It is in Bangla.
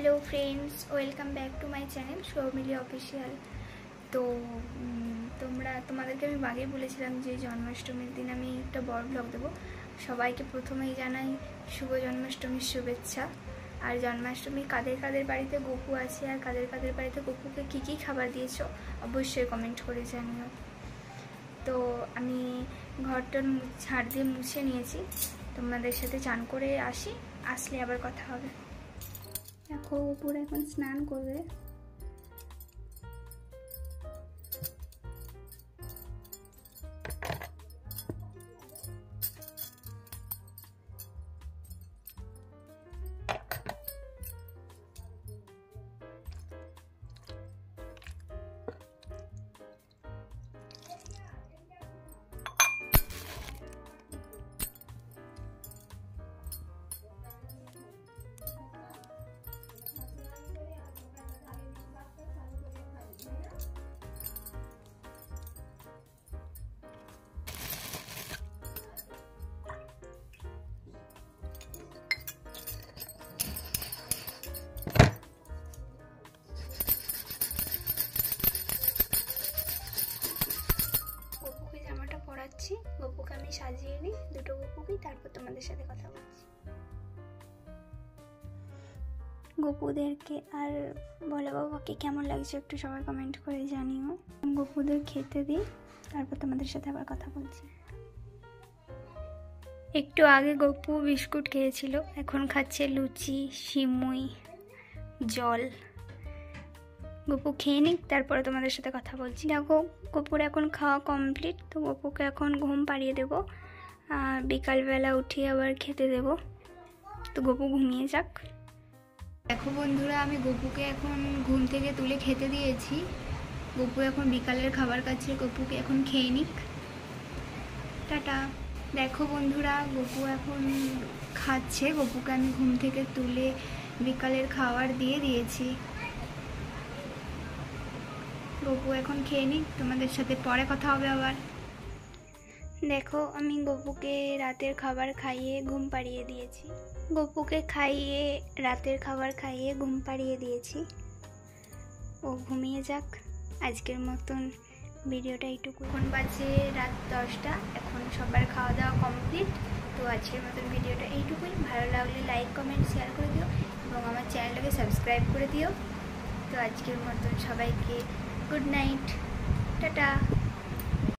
Hello friends, welcome back to my channel Soumili official. তো তোমাদেরকে আমি আগেই বলেছিলাম যে জন্মাষ্টমীর দিন আমি একটা বড় ব্লগ দেবো। সবাইকে প্রথমেই জানাই শুভ জন্মাষ্টমীর শুভেচ্ছা। আর জন্মাষ্টমী কাদের কাদের বাড়িতে গপু আছে আর কাদের কাদের বাড়িতে গপুকে কী কী খাবার দিয়েছো অবশ্যই কমেন্ট করে জানিও। তো আমি ঘরটা ঝাড় দিয়ে মুছে নিয়েছি, তোমাদের সাথে চান করে আসলে আবার কথা হবে। দেখো পুরো এখন স্নান করবে। পড়াচ্ছি, গপুকে আমি সাজিয়ে নিই, দুটো গপুকে, তারপর তোমাদের সাথে কথা বলছি। গপুদেরকে আর বলে বাবাকে কেমন লাগছে একটু সবাই কমেন্ট করে জানিও। গপুদের খেতে দিই, তারপর তোমাদের সাথে আবার কথা বলছি। একটু আগে গপু বিস্কুট খেয়েছিল, এখন খাচ্ছে লুচি, সিমুই, জল। গপু খেয়ে নিক, তারপরে তোমাদের সাথে কথা বলছি। দেখো গপুর এখন খাওয়া কমপ্লিট, তো গপুকে এখন ঘুম পাড়িয়ে দেবো, আর বিকালবেলা উঠিয়ে আবার খেতে দেব। তো গপু ঘুমিয়ে যাক। দেখো বন্ধুরা, আমি গপুকে এখন ঘুম থেকে তুলে খেতে দিয়েছি। গপু এখন বিকালের খাবার খাচ্ছে, গপুকে এখন খেয়ে নিক। টাটা। দেখো বন্ধুরা, গপু এখন খাচ্ছে, গপুকে আমি ঘুম থেকে তুলে বিকালের খাবার দিয়ে দিয়েছি। গপু এখন খেয়ে নিক, তোমাদের সাথে পরে কথা হবে আবার। দেখো আমি গপুকে রাতের খাবার খাইয়ে ঘুম পাড়িয়ে দিয়েছি। গপুকে খাইয়ে রাতের খাবার খাইয়ে ঘুম পাড়িয়ে দিয়েছি, ও ঘুমিয়ে যাক। আজকের মতন ভিডিওটা এইটুকু। এখন বাজে রাত 10টা, এখন সবার খাওয়া দাওয়া কমপ্লিট। তো আজকের মতন ভিডিওটা এইটুকুই। ভালো লাগলে লাইক কমেন্ট শেয়ার করে দিও এবং আমার চ্যানেলটাকে সাবস্ক্রাইব করে দিও। তো আজকের মতন সবাইকে গুড নাইট, টাটা।